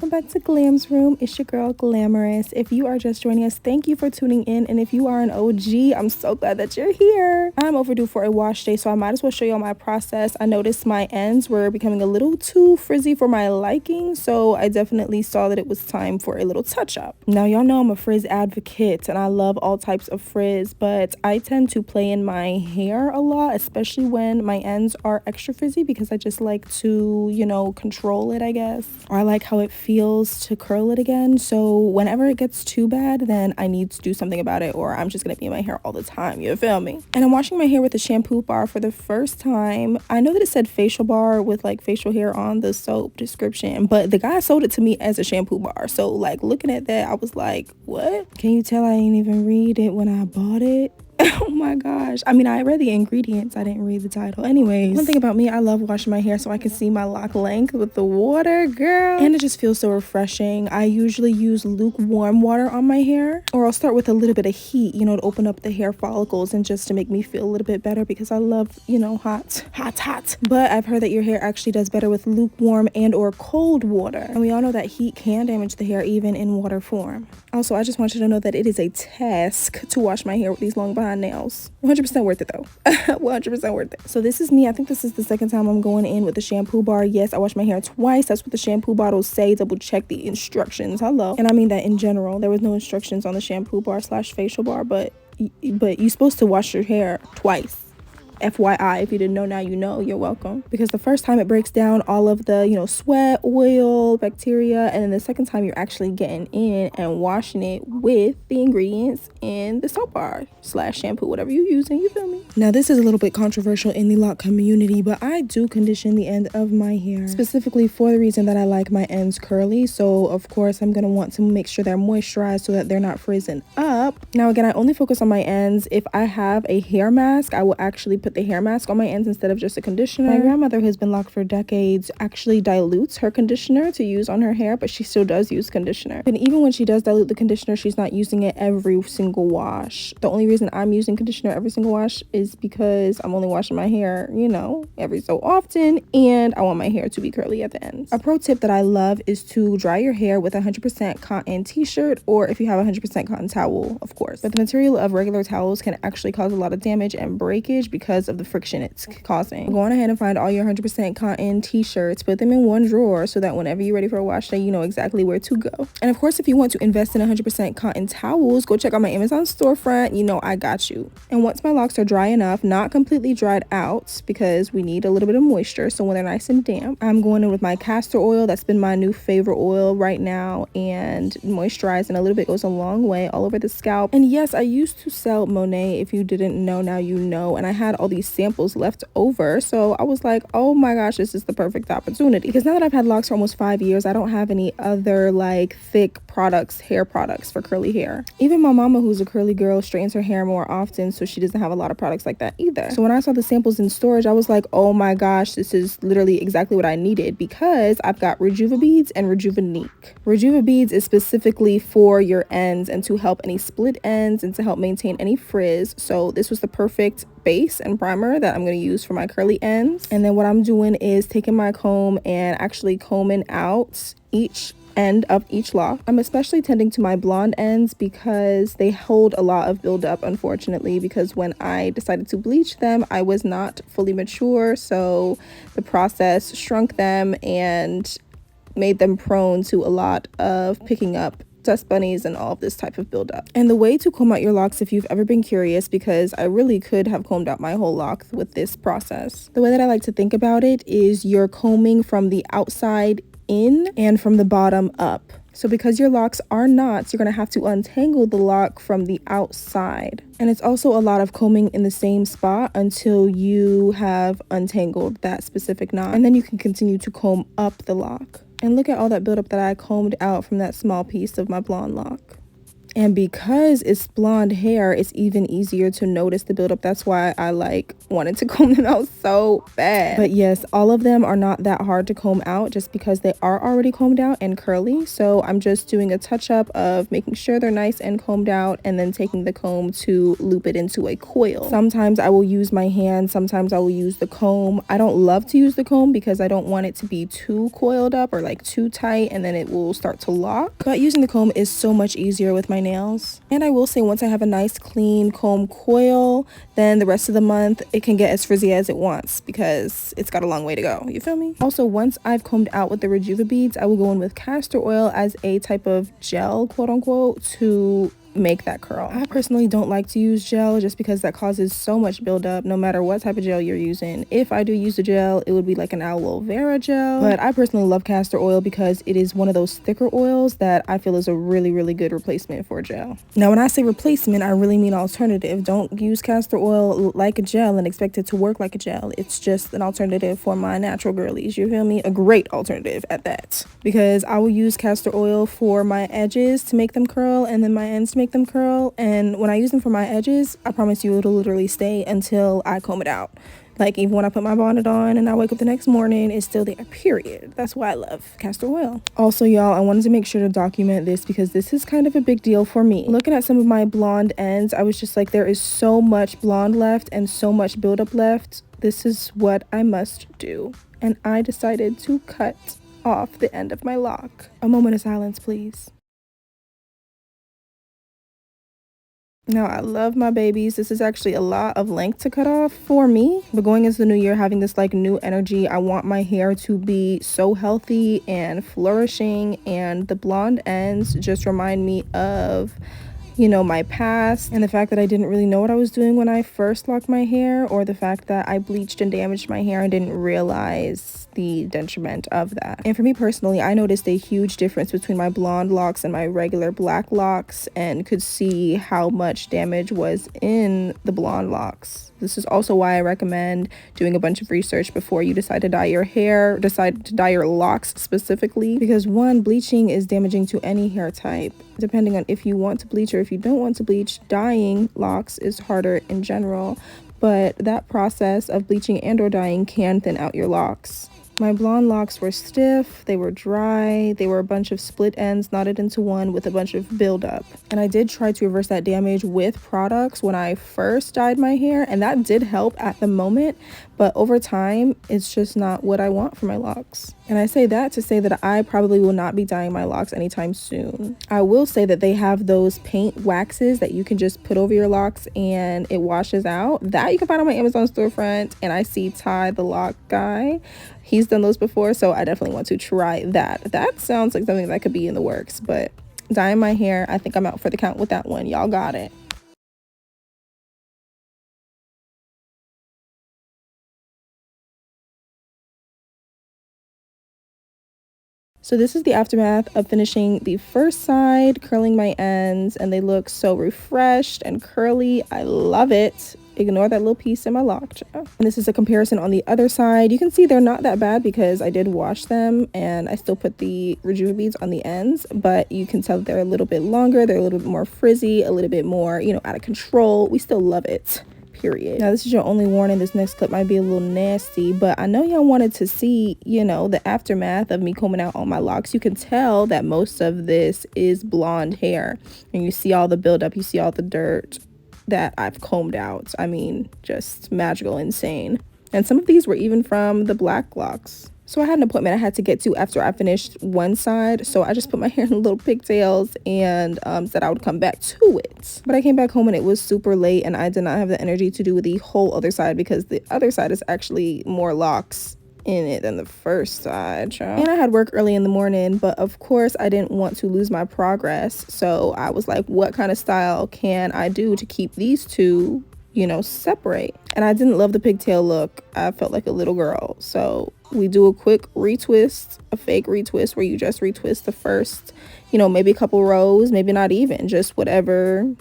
welcome back to Glam's Room. It's your girl Glamorous. If you are just joining us, thank you for tuning in, and if you are an OG, I'm so glad that you're here. I'm overdue for a wash day, so I might as well show you all my process. I noticed my ends were becoming a little too frizzy for my liking, so I definitely saw that it was time for a little touch up. Now y'all know I'm a frizz advocate and I love all types of frizz, but I tend to play in my hair a lot, especially when my ends are extra frizzy, because I just like to, you know, control it, I guess. Or I like how it feels to curl it again. So whenever it gets too bad, then I need to do something about it, or I'm just gonna be in my hair all the time, you feel me? And I'm washing my hair with a shampoo bar for the first time. I know that it said facial bar with like facial hair on the soap description, but the guy sold it to me as a shampoo bar. So like looking at that, I was like, what? Can you tell I didn't even read it when I bought it? Oh my gosh. I mean, I read the ingredients. I didn't read the title. Anyways, one thing about me, I love washing my hair so I can see my lock length with the water, girl. And it just feels so refreshing. I usually use lukewarm water on my hair, or I'll start with a little bit of heat, you know, to open up the hair follicles and just to make me feel a little bit better, because I love, you know, hot. But I've heard that your hair actually does better with lukewarm and or cold water. And we all know that heat can damage the hair even in water form. Also, I just want you to know that it is a task to wash my hair with these long behind nails. 100% worth it though. 100% worth it. So this is me. I think this is the second time I'm going in with the shampoo bar. Yes, I wash my hair twice. That's what the shampoo bottles say. Double check the instructions. Hello. And I mean that in general. There was no instructions on the shampoo bar / facial bar, but you're supposed to wash your hair twice. FYI, if you didn't know, now you know. You're welcome. Because the first time it breaks down all of the, you know, sweat, oil, bacteria, and then the second time you're actually getting in and washing it with the ingredients in the soap bar / shampoo, whatever you're using, you feel me? Now this is a little bit controversial in the lock community, but I do condition the end of my hair, specifically for the reason that I like my ends curly. So of course I'm gonna want to make sure they're moisturized so that they're not frizzing up. Now again, I only focus on my ends. If I have a hair mask, I will actually put the hair mask on my ends instead of just a conditioner. My grandmother, who's been locked for decades, actually dilutes her conditioner to use on her hair, but she still does use conditioner. And even when she does dilute the conditioner, she's not using it every single wash. The only reason I'm using conditioner every single wash is because I'm only washing my hair, you know, every so often, and I want my hair to be curly at the ends. A pro tip that I love is to dry your hair with a 100% cotton t-shirt, or if you have a 100% cotton towel, of course. But the material of regular towels can actually cause a lot of damage and breakage because of the friction it's causing. Go on ahead and find all your 100% cotton t-shirts, put them in one drawer so that whenever you're ready for a wash day, you know exactly where to go. And of course, if you want to invest in 100% cotton towels, go check out my Amazon storefront. You know I got you. And once my locks are dry enough, not completely dried out, because we need a little bit of moisture, so when they're nice and damp, I'm going in with my castor oil. That's been my new favorite oil right now, and moisturizing a little bit goes a long way all over the scalp. And yes, I used to sell Monet. If you didn't know, now you know. And I had all these samples left over, so I was like, oh my gosh, this is the perfect opportunity, because now that I've had locks for almost 5 years, I don't have any other like thick products, hair products for curly hair. Even my mama, who's a curly girl, straightens her hair more often, so she doesn't have a lot of products like that either. So when I saw the samples in storage, I was like, oh my gosh, this is literally exactly what I needed, because I've got Rejuvabeads and Rejuvenique. Rejuvabeads is specifically for your ends and to help any split ends and to help maintain any frizz. So this was the perfect base and primer that I'm going to use for my curly ends. And then what I'm doing is taking my comb and actually combing out each end of each lock. I'm especially tending to my blonde ends because they hold a lot of buildup, unfortunately, because when I decided to bleach them, I was not fully mature, so the process shrunk them and made them prone to a lot of picking up dust bunnies and all of this type of buildup. And the way to comb out your locks, if you've ever been curious, because I really could have combed out my whole lock with this process, the way that I like to think about it is you're combing from the outside in and from the bottom up. So because your locks are knots, you're going to have to untangle the lock from the outside. And it's also a lot of combing in the same spot until you have untangled that specific knot. And then you can continue to comb up the lock. And look at all that buildup that I combed out from that small piece of my blonde lock. And because it's blonde hair, it's even easier to notice the buildup. That's why I like wanted to comb them out so bad. But yes, all of them are not that hard to comb out just because they are already combed out and curly. So I'm just doing a touch up of making sure they're nice and combed out, and then taking the comb to loop it into a coil. Sometimes I will use my hand, sometimes I will use the comb. I don't love to use the comb because I don't want it to be too coiled up or like too tight, and then it will start to lock. But using the comb is so much easier with my nails. And I will say, once I have a nice clean comb coil, then the rest of the month it can get as frizzy as it wants because it's got a long way to go. You feel me? Also, once I've combed out with the Rejuvabeads, I will go in with castor oil as a type of gel, quote unquote, to make that curl. I personally don't like to use gel just because that causes so much buildup no matter what type of gel you're using. If I do use the gel, it would be like an aloe vera gel, but I personally love castor oil because it is one of those thicker oils that I feel is a really good replacement for gel. Now when I say replacement, I really mean alternative. Don't use castor oil like a gel and expect it to work like a gel. It's just an alternative for my natural girlies, you feel me? A great alternative at that, because I will use castor oil for my edges to make them curl and then my ends to make them curl. And when I use them for my edges, I promise you it'll literally stay until I comb it out. Like, even when I put my bonnet on and I wake up the next morning, it's still there, period. That's why I love castor oil. Also, y'all, I wanted to make sure to document this because this is kind of a big deal for me. Looking at some of my blonde ends, I was just like, there is so much blonde left and so much buildup left. This is what I must do. And I decided to cut off the end of my lock. A moment of silence, please. Now, I love my babies. This is actually a lot of length to cut off for me. But going into the new year, having this like new energy, I want my hair to be so healthy and flourishing. And the blonde ends just remind me of, you know, my past, and the fact that I didn't really know what I was doing when I first locked my hair, or the fact that I bleached and damaged my hair and didn't realize the detriment of that. And for me personally, I noticed a huge difference between my blonde locks and my regular black locks, and could see how much damage was in the blonde locks. This is also why I recommend doing a bunch of research before you decide to dye your hair, decide to dye your locks specifically, because one, bleaching is damaging to any hair type. Depending on if you want to bleach or if you don't want to bleach, dyeing locks is harder in general, but that process of bleaching and or dyeing can thin out your locks. My blonde locks were stiff, they were dry, they were a bunch of split ends knotted into one with a bunch of buildup. And I did try to reverse that damage with products when I first dyed my hair, and that did help at the moment, but over time, it's just not what I want for my locks. And I say that to say that I probably will not be dyeing my locks anytime soon. I will say that they have those paint waxes that you can just put over your locks and it washes out. That you can find on my Amazon storefront, and I see Ty the lock guy. He's done those before, so I definitely want to try that. That sounds like something that could be in the works, but dyeing my hair, I think I'm out for the count with that one. Y'all got it. So this is the aftermath of finishing the first side, curling my ends, and they look so refreshed and curly. I love it. Ignore that little piece in my lock. And this is a comparison on the other side. You can see they're not that bad because I did wash them and I still put the Rejuvabeads on the ends, but you can tell they're a little bit longer, they're a little bit more frizzy, a little bit more, you know, out of control. We still love it. Period. Now, this is your only warning. This next clip might be a little nasty, but I know y'all wanted to see, you know, the aftermath of me combing out all my locks. You can tell that most of this is blonde hair, and you see all the buildup, you see all the dirt that I've combed out. I mean, just magical, insane. And some of these were even from the black locks. So I had an appointment I had to get to after I finished one side, so I just put my hair in little pigtails and said I would come back to it. But I came back home and it was super late, and I did not have the energy to do the whole other side because the other side is actually more locks in it than the first side, child. And I had work early in the morning, but of course I didn't want to lose my progress, so I was like, what kind of style can I do to keep these two, you know, separate? And I didn't love the pigtail look. I felt like a little girl, so we do a quick retwist, a fake retwist, where you just retwist the first, you know, maybe a couple rows, maybe not even, just whatever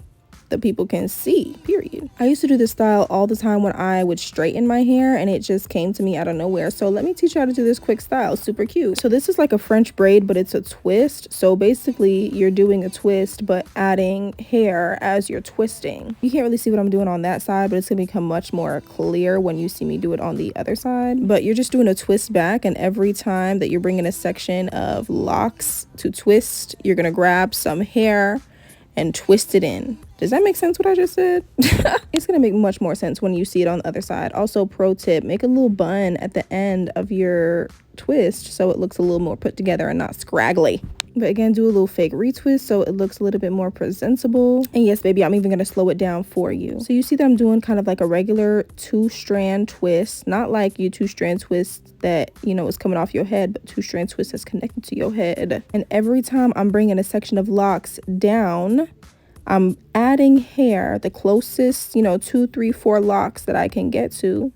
that people can see, period. I used to do this style all the time when I would straighten my hair, and it just came to me out of nowhere. So let me teach you how to do this quick style. Super cute. So this is like a French braid, but it's a twist. So basically you're doing a twist but adding hair as you're twisting. You can't really see what I'm doing on that side, but it's gonna become much more clear when you see me do it on the other side. But you're just doing a twist back, and every time that you're bringing a section of locks to twist, you're gonna grab some hair and twist it in. Does that make sense what I just said? It's gonna make much more sense when you see it on the other side. Also, pro tip, make a little bun at the end of your twist so it looks a little more put together and not scraggly. But again, do a little fake retwist so it looks a little bit more presentable. And yes, baby, I'm even gonna slow it down for you. So you see that I'm doing kind of like a regular 2-strand twist, not like you 2-strand twist that, you know, is coming off your head, but 2-strand twist that's connected to your head. And every time I'm bringing a section of locks down, I'm adding hair, the closest, you know, 2, 3, 4 locks that I can get to,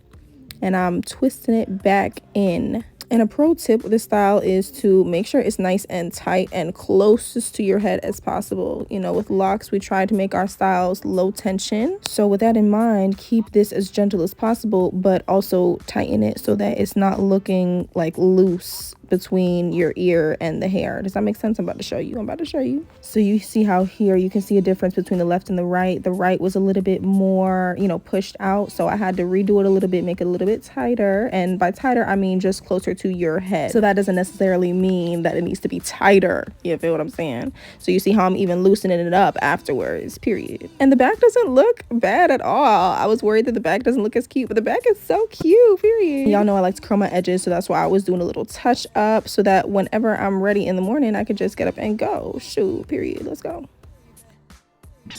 and I'm twisting it back in. And a pro tip with this style is to make sure it's nice and tight and closest to your head as possible. You know, with locks, we try to make our styles low tension. So with that in mind, keep this as gentle as possible, but also tighten it so that it's not looking like loose between your ear and the hair. Does that make sense? I'm about to show you. So you see how here you can see a difference between the left and the right. The right was a little bit more, you know, pushed out. So I had to redo it a little bit, make it a little bit tighter. And by tighter, I mean just closer to your head. So that doesn't necessarily mean that it needs to be tighter. You feel what I'm saying? So you see how I'm even loosening it up afterwards, period. And the back doesn't look bad at all. I was worried that the back doesn't look as cute, but the back is so cute, period. Y'all know I like to curl my edges, so that's why I was doing a little touch up so that whenever I'm ready in the morning, I could just get up and go. Shoot, period. Let's go.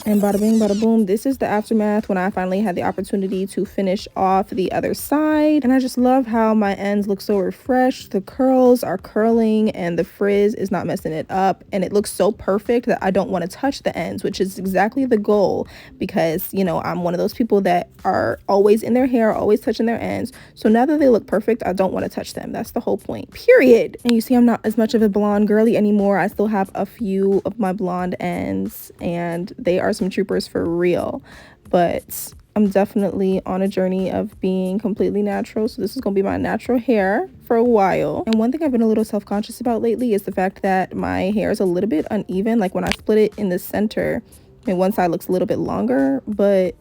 And bada bing, bada boom, this is the aftermath when I finally had the opportunity to finish off the other side. And I just love how my ends look so refreshed. The curls are curling and the frizz is not messing it up. And it looks so perfect that I don't want to touch the ends, which is exactly the goal, because, you know, I'm one of those people that are always in their hair, always touching their ends. So now that they look perfect, I don't want to touch them. That's the whole point, period. And you see I'm not as much of a blonde girly anymore. I still have a few of my blonde ends, and they are some troopers for real, but I'm definitely on a journey of being completely natural. So this is gonna be my natural hair for a while. And one thing I've been a little self-conscious about lately is the fact that my hair is a little bit uneven. Like when I split it in the center, and one side looks a little bit longer, but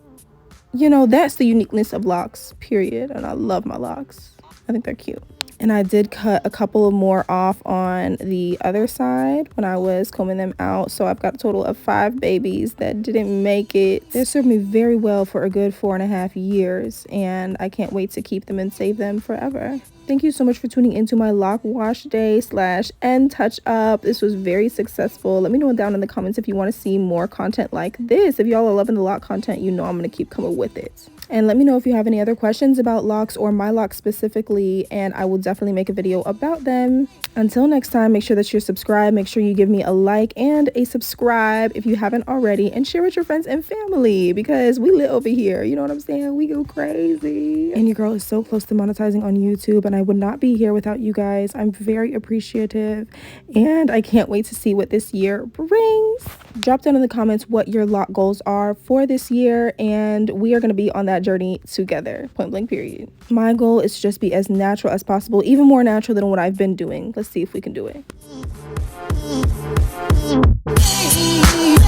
you know, that's the uniqueness of locks, period. And I love my locks. I think they're cute. And I did cut a couple of more off on the other side when I was combing them out. So I've got a total of 5 babies that didn't make it. They served me very well for a good 4.5 years. And I can't wait to keep them and save them forever. Thank you so much for tuning into my lock wash day / end touch up. This was very successful. Let me know down in the comments if you want to see more content like this. If y'all are loving the lock content, you know I'm going to keep coming with it. And let me know if you have any other questions about locks or my locks specifically, and I will definitely make a video about them. Until next time, make sure that you're subscribed. Make sure you give me a like and a subscribe if you haven't already, and share with your friends and family, because we lit over here. You know what I'm saying? We go crazy. And your girl is so close to monetizing on YouTube, and I would not be here without you guys. I'm very appreciative, and I can't wait to see what this year brings. Drop down in the comments what your lock goals are for this year, and we are going to be on that journey together, point blank, period. My goal is to just be as natural as possible, even more natural than what I've been doing. Let's see if we can do it.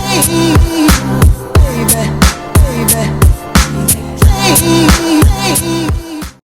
Baby, baby, baby.